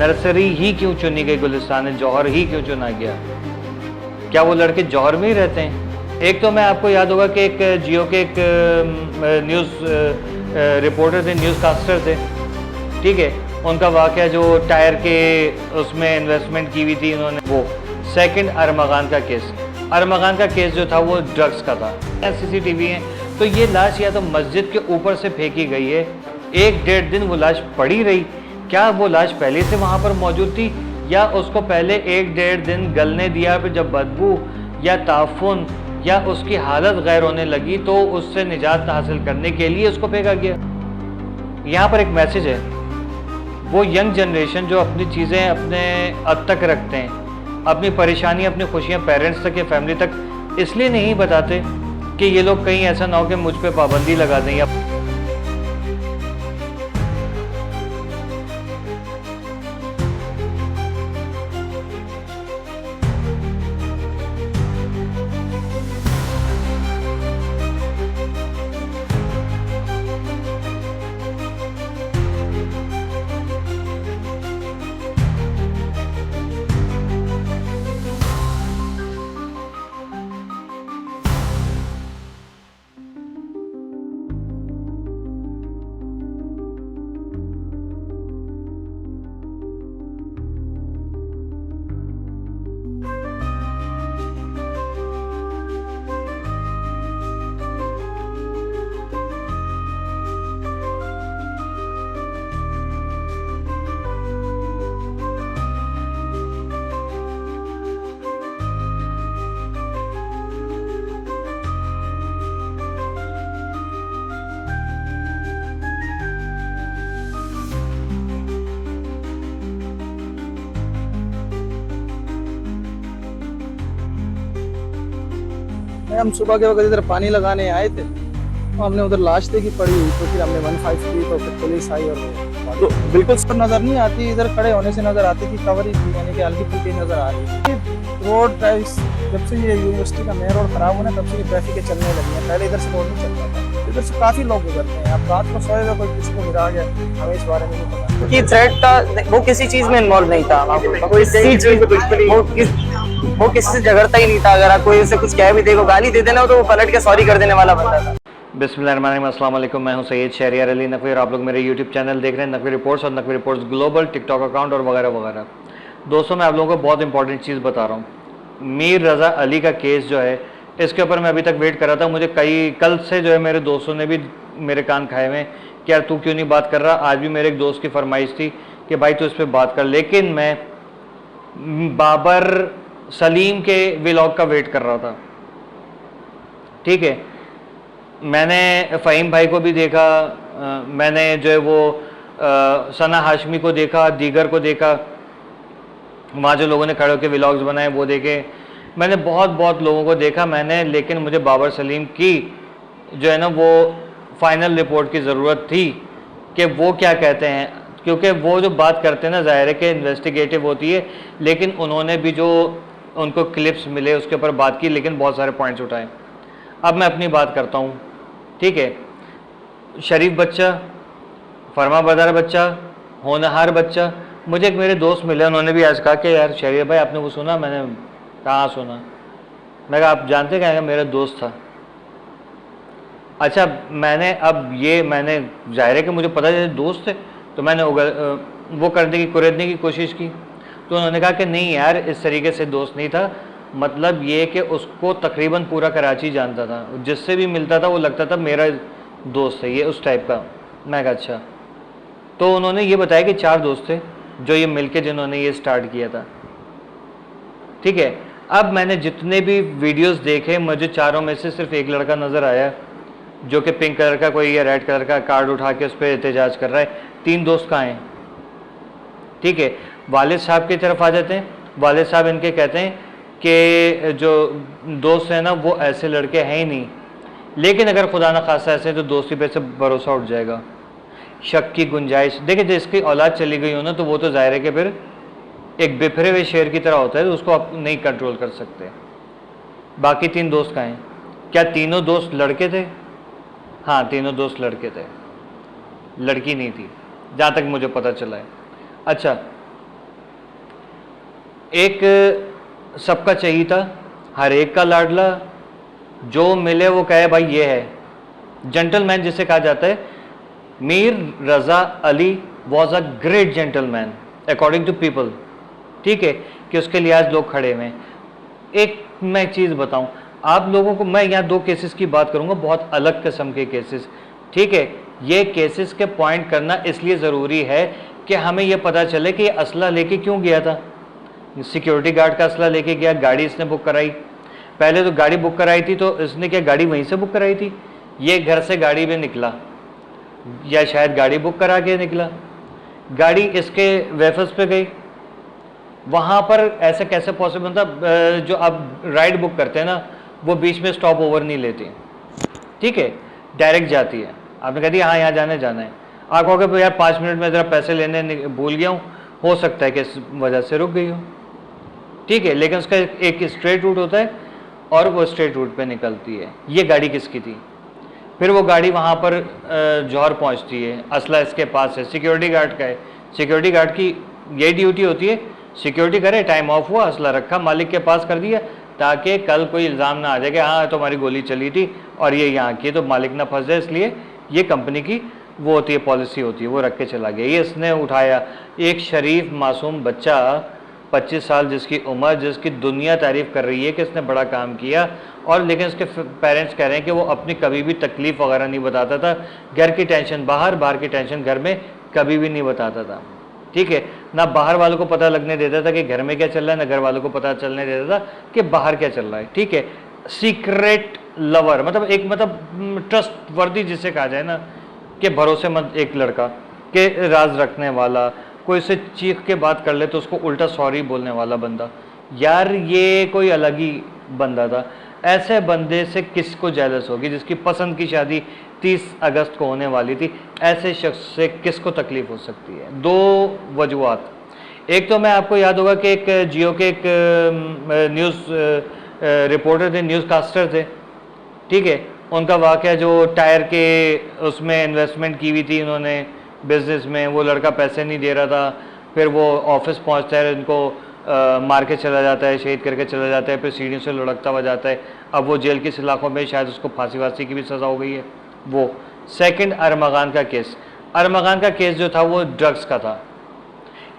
Nursery ही क्यों चुनी गई, गुलिस्तान जौहर ही क्यों चुना गया? क्या वो लड़के जौहर में ही रहते हैं? एक तो मैं आपको याद होगा कि एक जियो के एक न्यूज़ रिपोर्टर थे, न्यूज़ कास्टर थे, ठीक है, उनका वाक़या जो टायर के उसमें इन्वेस्टमेंट की हुई थी उन्होंने, वो सेकंड अरमगान का केस, अरमगान का केस जो था वो ड्रग्स का था। CCTV है, तो ये लाश या तो मस्जिद के ऊपर से फेंकी गई है, 1-1.5 दिन वो लाश पड़ी रही, क्या वो लाश पहले से वहाँ पर मौजूद थी या उसको पहले 1-1.5 दिन गलने दिया, फिर जब बदबू या ताफुन या उसकी हालत गैर होने लगी तो उससे निजात हासिल करने के लिए उसको फेंका गया। यहाँ पर एक मैसेज है, वो यंग जनरेशन जो अपनी चीज़ें अपने हद तक रखते हैं, अपनी परेशानी अपनी खुशियाँ पेरेंट्स तक या फैमिली तक इसलिए नहीं बताते कि ये लोग कहीं ऐसा ना हो कि मुझ पे पाबंदी लगा दें या हम सुबह के वक्त इधर पानी लगाने आए थे तो हमने उधर लाश देखी पड़ी हुई, तो फिर हमने 15 की, तो फिर पुलिस आई और तो बिल्कुल सब नज़र नहीं आती, इधर खड़े होने से नज़र आती थी कवर ही थी, यानी कि हल्की फुल्की नज़र आ रही है। रोड जब से ये यूनिवर्सिटी का मेन रोड खराब होना तब से ट्रैफिक के चलने लगी है, पहले इधर से रोड नहीं चलता था, इधर से काफ़ी लोग गुजरते हैं। अब रात को सोएगा कोई किसी को गिरा गया, हमें इस बारे में नहीं पता कि थ्रेट था, वो किसी चीज़ में इन्वॉल्व नहीं था, वो किसी से झगड़ता ही नहीं था। अगर कोई उसे कुछ कह भी देगा, गाली दे देना तो वो पलट के सॉरी कर देने वाला बंदा था। बिस्मिल्लाहिर्रहमानिर्रहीम, अस्सलाम वालेकुम, मैं हूं सैयद शहरियार अली नकवी और आप लोग मेरे यूट्यूब चैनल देख रहे हैं नकवी रिपोर्ट्स और Naqvi reports global, TikTok account और वगैरह वगैरह। दोस्तों, मैं आप लोगों को बहुत इंपॉर्टेंट चीज़ बता रहा हूँ। मीर रज़ा अली का केस जो है, इसके ऊपर मैं अभी तक वेट कर रहा था। मुझे कल से जो है मेरे दोस्तों ने भी मेरे कान खाए हुए कि यार तू क्यों नहीं बात कर रहा। आज भी मेरे एक दोस्त की फरमाइश थी कि भाई तू इस पर बात कर, लेकिन मैं बाबर सलीम के व्लॉग का वेट कर रहा था, ठीक है। मैंने फ़हीम भाई को भी देखा, मैंने जो है वो सना हाशमी को देखा, दीगर को देखा, वहाँ जो लोगों ने खड़े होकर व्लॉग्स बनाए वो देखे, मैंने बहुत लोगों को देखा मैंने, लेकिन मुझे बाबर सलीम की जो है ना वो फाइनल रिपोर्ट की ज़रूरत थी कि वो क्या कहते हैं, क्योंकि वो जो बात करते हैं ना ज़ाहिर है कि इन्वेस्टिगेटिव होती है, लेकिन उन्होंने भी जो उनको क्लिप्स मिले उसके ऊपर बात की, लेकिन बहुत सारे पॉइंट्स उठाए। अब मैं अपनी बात करता हूँ, ठीक है। शरीफ बच्चा, फर्माबरदार बच्चा, होनहार बच्चा। मुझे एक मेरे दोस्त मिले, उन्होंने भी आज कहा कि यार शरीफ भाई आपने वो सुना? मैंने कहाँ सुना? मैं कहा आप जानते क्या? मेरा दोस्त था। अच्छा, मैंने जाहिर है कि मुझे पता जैसे दोस्त थे, तो मैंने वो करने की कुरेदने की कोशिश की, तो उन्होंने कहा कि नहीं यार इस तरीके से दोस्त नहीं था, मतलब ये कि उसको तकरीबन पूरा कराची जानता था, जिससे भी मिलता था वो लगता था मेरा दोस्त है, ये उस टाइप का। मैं कहा अच्छा। तो उन्होंने ये बताया कि 4 दोस्त थे जो ये मिलके जिन्होंने ये स्टार्ट किया था, ठीक है। अब मैंने जितने भी वीडियोस देखे, मुझे चारों में से सिर्फ एक लड़का नज़र आया जो कि पिंक कलर का कोई या रेड कलर का कार्ड उठा के उस पर एहतजाज कर रहा है। 3 दोस्त कहाँ हैं? ठीक है, वालिद साहब की तरफ आ जाते हैं। वालिद साहब इनके कहते हैं कि जो दोस्त हैं ना वो ऐसे लड़के हैं ही नहीं, लेकिन अगर खुदा न खासा ऐसे तो दोस्ती पे से भरोसा उठ जाएगा, शक की गुंजाइश। देखिए जिसकी औलाद चली गई हो ना तो वो तो जाहिर है कि फिर एक बिखरे हुए शेर की तरह होता है, तो उसको आप नहीं कंट्रोल कर सकते। बाकी 3 दोस्त कहाँ हैं? क्या तीनों दोस्त लड़के थे? हाँ, तीनों दोस्त लड़के थे, लड़की नहीं थी जहाँ तक मुझे पता चला है। अच्छा, एक सबका चाहिए था, हर एक का लाडला, जो मिले वो कहे भाई ये है, जेंटलमैन जिसे कहा जाता है। Mir Raza Ali was a great gentleman according to people, ठीक है, कि उसके लिए आज लोग खड़े हुए हैं। एक मैं चीज़ बताऊं आप लोगों को, मैं यहाँ 2 केसेस की बात करूंगा, बहुत अलग किस्म के केसेस, ठीक है। ये केसेस के पॉइंट करना इसलिए ज़रूरी है कि हमें यह पता चले कि ये असला लेके क्यों गया था। सिक्योरिटी गार्ड का असला लेके गया, गाड़ी इसने बुक कराई, पहले तो गाड़ी बुक कराई थी तो इसने क्या गाड़ी वहीं से बुक कराई थी, ये घर से गाड़ी में निकला या शायद गाड़ी बुक करा के निकला, गाड़ी इसके वेफर्स पे गई, वहाँ पर ऐसे कैसे पॉसिबल था। जो आप राइड बुक करते हैं ना, वो बीच में स्टॉप ओवर नहीं लेती, ठीक है, डायरेक्ट जाती है। आपने कह दिया हाँ यहाँ जाना है, आप कहोगे भाई यार 5 मिनट में ज़रा पैसे लेने भूल गया हूँ, हो सकता है कि इस वजह से रुक गई हो, ठीक है, लेकिन उसका एक स्ट्रेट रूट होता है और वो स्ट्रेट रूट पे निकलती है। ये गाड़ी किसकी थी, फिर वो गाड़ी वहाँ पर जौहर पहुँचती है, असला इसके पास है, सिक्योरिटी गार्ड का है, सिक्योरिटी गार्ड की यही ड्यूटी होती है, सिक्योरिटी करे, टाइम ऑफ हुआ, असला रखा, मालिक के पास कर दिया, ताकि कल कोई इल्ज़ाम ना आ जाए कि हाँ तुम्हारी गोली चली थी और ये यहाँ की, तो मालिक ना फंस जाए, इसलिए ये कंपनी की वो होती है, पॉलिसी होती है, वो रख के चला गया। ये इसने उठाया, एक शरीफ मासूम बच्चा 25 साल जिसकी उम्र, जिसकी दुनिया तारीफ़ कर रही है कि इसने बड़ा काम किया, और लेकिन उसके पेरेंट्स कह रहे हैं कि वो अपनी कभी भी तकलीफ़ वगैरह नहीं बताता था, घर की टेंशन बाहर की टेंशन घर में कभी भी नहीं बताता था, ठीक है, ना बाहर वालों को पता लगने देता था कि घर में क्या चल रहा है, ना घर वालों को पता चलने देता था कि बाहर क्या चल रहा है, ठीक है। सीक्रेट लवर, मतलब ट्रस्ट वर्दी जिसे कहा जाए ना, कि भरोसेमंद एक लड़का, के राज रखने वाला, कोई से चीख के बात कर ले तो उसको उल्टा सॉरी बोलने वाला बंदा, यार ये कोई अलग ही बंदा था। ऐसे बंदे से किसको जेलस होगी, जिसकी पसंद की शादी 30 अगस्त को होने वाली थी, ऐसे शख्स से किसको तकलीफ हो सकती है। 2 वजूहत, एक तो मैं आपको याद होगा कि एक जियो के एक न्यूज़ रिपोर्टर थे, न्यूज़ कास्टर थे, ठीक है, उनका वाक़या जो टायर के उसमें इन्वेस्टमेंट की हुई थी उन्होंने बिज़नेस में, वो लड़का पैसे नहीं दे रहा था, फिर वो ऑफिस पहुंचता है, इनको मार के चला जाता है, शहीद करके चला जाता है, फिर सीढ़ियों से लुढ़कता हुआ जाता है। अब वो जेल की सलाखों में, शायद उसको फांसी वासी की भी सज़ा हो गई है। वो सेकंड अरमगान का केस, अरमगान का केस जो था वो ड्रग्स का था।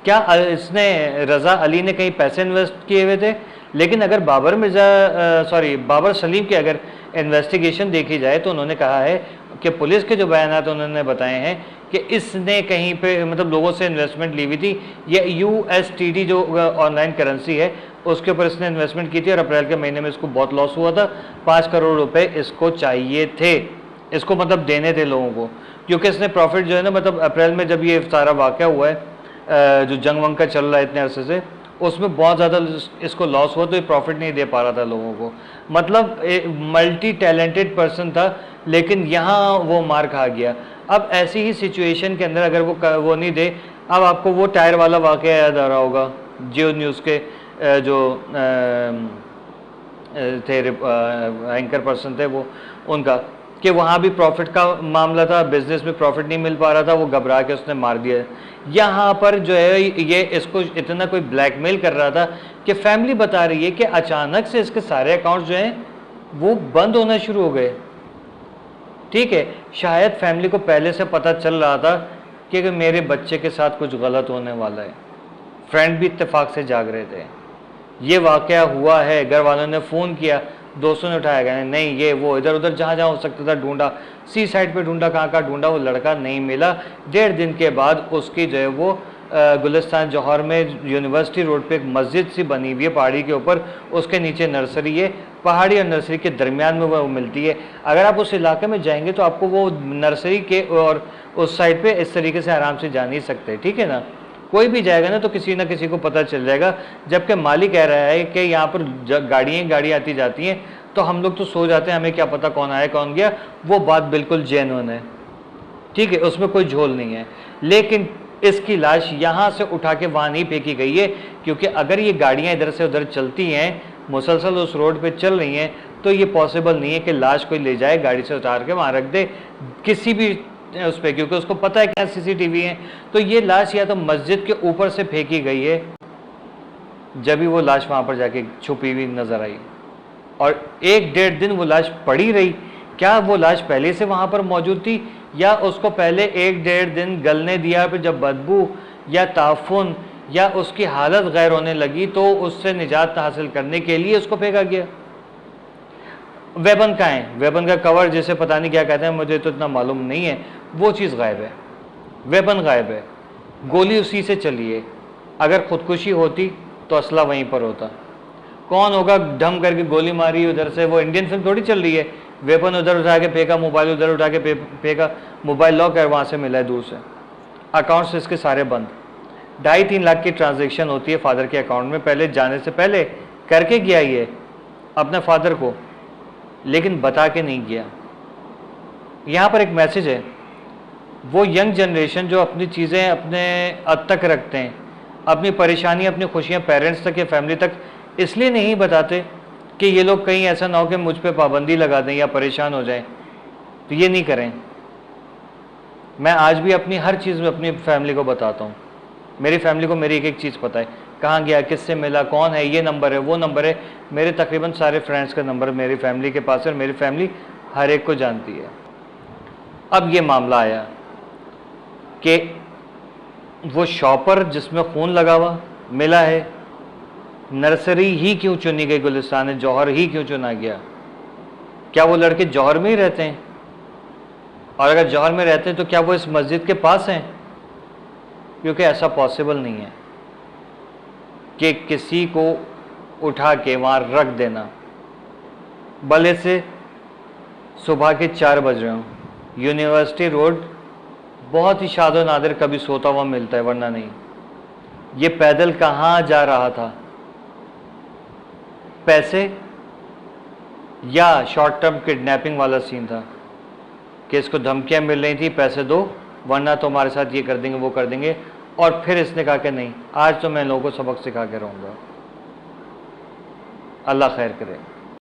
क्या इसने, रज़ा अली ने कहीं पैसे इन्वेस्ट किए हुए थे, लेकिन अगर बाबर सलीम की अगर इन्वेस्टिगेशन देखी जाए तो उन्होंने कहा है कि पुलिस के जो बयान उन्होंने बताए हैं कि इसने कहीं पे मतलब लोगों से इन्वेस्टमेंट ली हुई थी, ये USTD जो ऑनलाइन करेंसी है उसके ऊपर इसने इन्वेस्टमेंट की थी, और अप्रैल के महीने में इसको बहुत लॉस हुआ था। 5 करोड़ रुपए इसको चाहिए थे, इसको मतलब देने थे लोगों को, क्योंकि इसने प्रॉफिट जो है ना, मतलब अप्रैल में जब ये सारा वाक़या हुआ है, जो जंग वंग का चल रहा है इतने अरसे से, उसमें बहुत ज़्यादा इसको लॉस हुआ, तो ये प्रॉफिट नहीं दे पा रहा था लोगों को। मतलब मल्टी टैलेंटेड पर्सन था, लेकिन यहाँ वो मार खा गया। अब ऐसी ही सिचुएशन के अंदर अगर वो नहीं दे, अब आपको वो टायर वाला वाक़या याद आ रहा होगा, जियो न्यूज़ के जो थे एंकर पर्सन थे वो, उनका, कि वहाँ भी प्रॉफिट का मामला था, बिजनेस में प्रॉफिट नहीं मिल पा रहा था, वो घबरा के उसने मार दिया। यहाँ पर जो है ये इसको इतना कोई ब्लैकमेल कर रहा था कि फैमिली बता रही है कि अचानक से इसके सारे अकाउंट्स जो हैं वो बंद होना शुरू हो गए, ठीक है। शायद फैमिली को पहले से पता चल रहा था कि मेरे बच्चे के साथ कुछ गलत होने वाला है, फ्रेंड भी इत्तेफाक से जाग रहे थे। ये वाक़या हुआ है, घर वालों ने फ़ोन किया, दोस्तों ने उठाया गया, नहीं ये वो, इधर उधर जहाँ जहाँ हो सकता था ढूंढा, सी साइड पे ढूंढा, कहाँ ढूंढा, वो लड़का नहीं मिला। 1.5 दिन के बाद उसकी जो है वो गुलिस्तान जौहर में यूनिवर्सिटी रोड पे एक मस्जिद सी बनी हुई है पहाड़ी के ऊपर, उसके नीचे नर्सरी है, पहाड़ी और नर्सरी के दरमियान में वो मिलती है। अगर आप उस इलाके में जाएंगे तो आपको वो नर्सरी के और उस साइड पे इस तरीके से आराम से जा नहीं सकते, ठीक है ना। कोई भी जाएगा ना तो किसी ना किसी को पता चल जाएगा, जबकि मालिक कह रहा है कि यहाँ पर गाड़ियाँ आती जाती हैं, तो हम लोग तो सो जाते हैं, हमें क्या पता कौन आया कौन गया। वो बात बिल्कुल जेन्युइन है, ठीक है, उसमें कोई झोल नहीं है। लेकिन इसकी लाश यहाँ से उठा के वहाँ नहीं फेंकी गई है, क्योंकि अगर ये गाड़ियाँ इधर से उधर चलती हैं, मुसलसल उस रोड पे चल रही हैं, तो ये पॉसिबल नहीं है कि लाश कोई ले जाए गाड़ी से उतार के वहाँ रख दे किसी भी उस पर, क्योंकि उसको पता है क्या CCTV है। तो ये लाश या तो मस्जिद के ऊपर से फेंकी गई है, जब भी वो लाश वहाँ पर जाके छुपी हुई नज़र आई, और 1-1.5 दिन वो लाश पड़ी रही। क्या वो लाश पहले से वहाँ पर मौजूद थी, या उसको पहले 1-1.5 दिन गलने दिया, फिर जब बदबू या ताफुन या उसकी हालत गैर होने लगी तो उससे निजात हासिल करने के लिए उसको फेंका गया? वेपन कहाँ है? वेपन का कवर जिसे पता नहीं क्या कहते हैं, मुझे तो इतना मालूम नहीं है, वो चीज़ गायब है, वेपन गायब है, गोली उसी से चली है। अगर खुदकुशी होती तो असला वहीं पर होता। कौन होगा ढम करके गोली मारी उधर से? वो इंडियन फिल्म थोड़ी चल रही है, वेपन उधर उठा के फेंका, मोबाइल उधर उठा के फेंका, मोबाइल लॉक है, वहाँ से मिला है दूर से। अकाउंट्स इसके सारे बंद। 2.5-3 लाख की ट्रांजैक्शन होती है फादर के अकाउंट में, पहले जाने से पहले करके गया ये अपने फादर को, लेकिन बता के नहीं गया। यहाँ पर एक मैसेज है, वो यंग जनरेशन जो अपनी चीज़ें अपने हद तक रखते हैं, अपनी परेशानी अपनी खुशियाँ पेरेंट्स तक या फैमिली तक इसलिए नहीं बताते कि ये लोग कहीं ऐसा ना हो कि मुझ पे पाबंदी लगा दें या परेशान हो जाएं, तो ये नहीं करें। मैं आज भी अपनी हर चीज़ में अपनी फैमिली को बताता हूँ। मेरी फैमिली को मेरी एक एक चीज़ पता है, कहाँ गया, किससे मिला, कौन है, ये नंबर है, वो नंबर है। मेरे तकरीबन सारे फ्रेंड्स का नंबर मेरी फैमिली के पास है और मेरी फैमिली हर एक को जानती है। अब ये मामला आया कि वो शॉपर जिसमें खून लगा हुआ मिला है, नर्सरी ही क्यों चुनी गई, गुलिस्तान जौहर ही क्यों चुना गया? क्या वो लड़के जौहर में ही रहते हैं? और अगर जौहर में रहते हैं तो क्या वो इस मस्जिद के पास हैं? क्योंकि ऐसा पॉसिबल नहीं है कि किसी को उठा के वहाँ रख देना, भले से सुबह के 4 बज रहे हों। यूनिवर्सिटी रोड बहुत ही शादो नादिर कभी सोता हुआ मिलता है, वरना नहीं। ये पैदल कहाँ जा रहा था? पैसे या शॉर्ट टर्म किडनैपिंग वाला सीन था कि इसको धमकियाँ मिल रही थी, पैसे दो वरना तो हमारे साथ ये कर देंगे, वो कर देंगे। और फिर इसने कहा कि नहीं, आज तो मैं लोगों को सबक सिखा के रहूँगा। अल्लाह खैर करे।